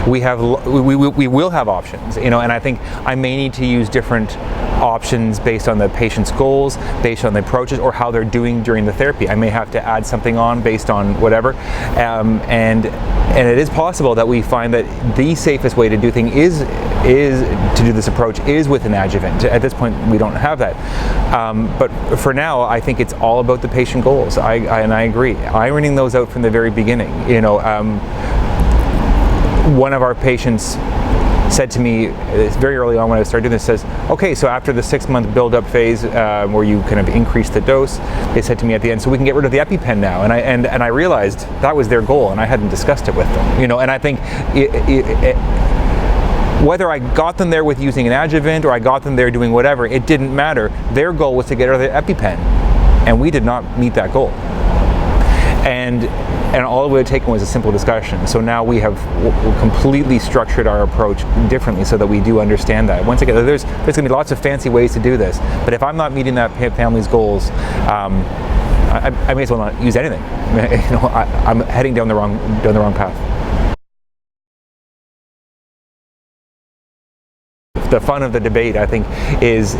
we will have options, and I think I may need to use different options based on the patient's goals, based on the approaches, or how they're doing during the therapy. I may have to add something on based on whatever, and it is possible that we find that the safest way to do things is to do this approach is with an adjuvant. At this point, we don't have that, but for now, I think it's all about the patient goals. And I agree. Ironing those out from the very beginning. One of our patients said to me very early on when I started doing this, says, okay, so after the 6-month build-up phase where you kind of increase the dose, they said to me at the end, so we can get rid of the EpiPen now. And I realized that was their goal, and I hadn't discussed it with them. And I think whether I got them there with using an adjuvant or I got them there doing whatever, it didn't matter. Their goal was to get rid of the EpiPen, and we did not meet that goal. And all it would have taken was a simple discussion. So now we have completely structured our approach differently so that we do understand that. Once again, there's going to be lots of fancy ways to do this, but if I'm not meeting that family's goals, I may as well not use anything. I'm heading down the wrong path. The fun of the debate, I think, is,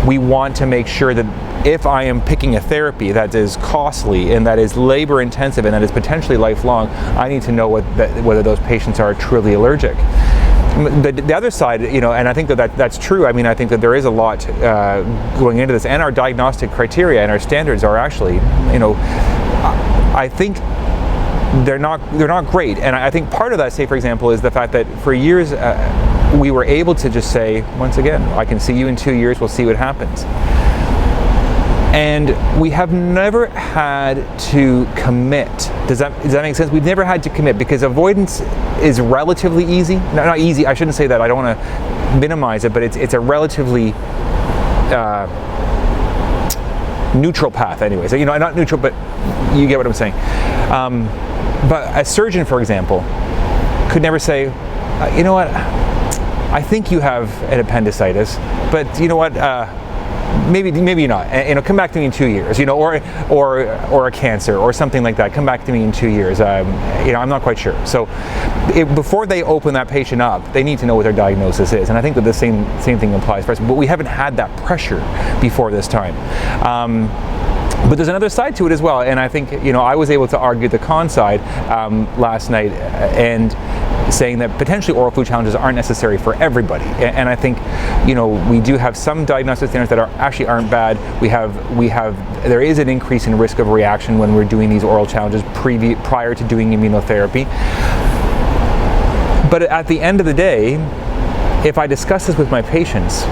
we want to make sure that if I am picking a therapy that is costly and that is labor intensive and that is potentially lifelong, I need to know whether those patients are truly allergic. The other side, and I think that's true. I mean, I think that there is a lot going into this, and our diagnostic criteria and our standards are actually, I think they're not great. And I think part of that, say for example, is the fact that for years we were able to just say, once again, I can see you in 2 years, we'll see what happens. And we have never had to commit. Does that make sense? We've never had to commit because avoidance is relatively easy. No, not easy, I shouldn't say that, I don't want to minimize it, but it's a relatively neutral path anyway. So, not neutral, but you get what I'm saying. But a surgeon, for example, could never say, you know what, I think you have an appendicitis, but you know what, maybe not. Come back to me in 2 years, or a cancer or something like that. Come back to me in 2 years. I'm not quite sure. So, before they open that patient up, they need to know what their diagnosis is, and I think that the same thing applies for us. But we haven't had that pressure before this time. But there's another side to it as well, and I think I was able to argue the con side last night, and saying that potentially oral food challenges aren't necessary for everybody. And I think we do have some diagnostic standards that aren't bad. There is an increase in risk of reaction when we're doing these oral challenges prior to doing immunotherapy. But at the end of the day, if I discuss this with my patients,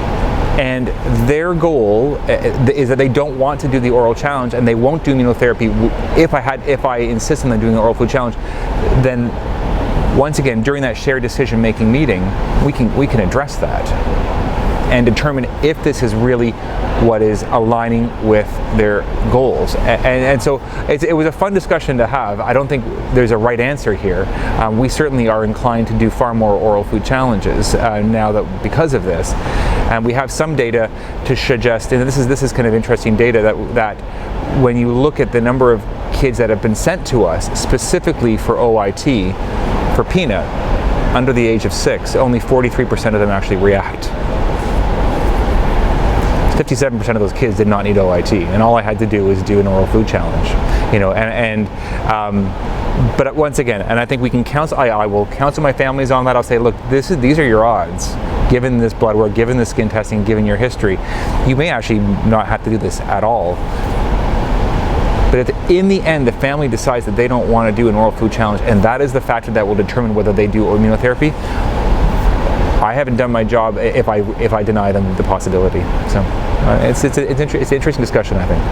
and their goal is that they don't want to do the oral challenge and they won't do immunotherapy if I insist on them doing the oral food challenge, then once again, during that shared decision-making meeting, we can address that and determine if this is really what is aligning with their goals. And so it was a fun discussion to have. I don't think there's a right answer here. We certainly are inclined to do far more oral food challenges now that because of this. And we have some data to suggest, and this is kind of interesting data, that when you look at the number of kids that have been sent to us specifically for OIT, for peanut, under the age of 6, only 43% of them actually react. 57% of those kids did not need OIT, and all I had to do was do an oral food challenge, but once again, and I think we can counsel. I will counsel my families on that. I'll say, look, these are your odds, given this blood work, given the skin testing, given your history. You may actually not have to do this at all. But if in the end the family decides that they don't want to do an oral food challenge, and that is the factor that will determine whether they do immunotherapy, I haven't done my job if I deny them the possibility. So it's an interesting discussion, I think.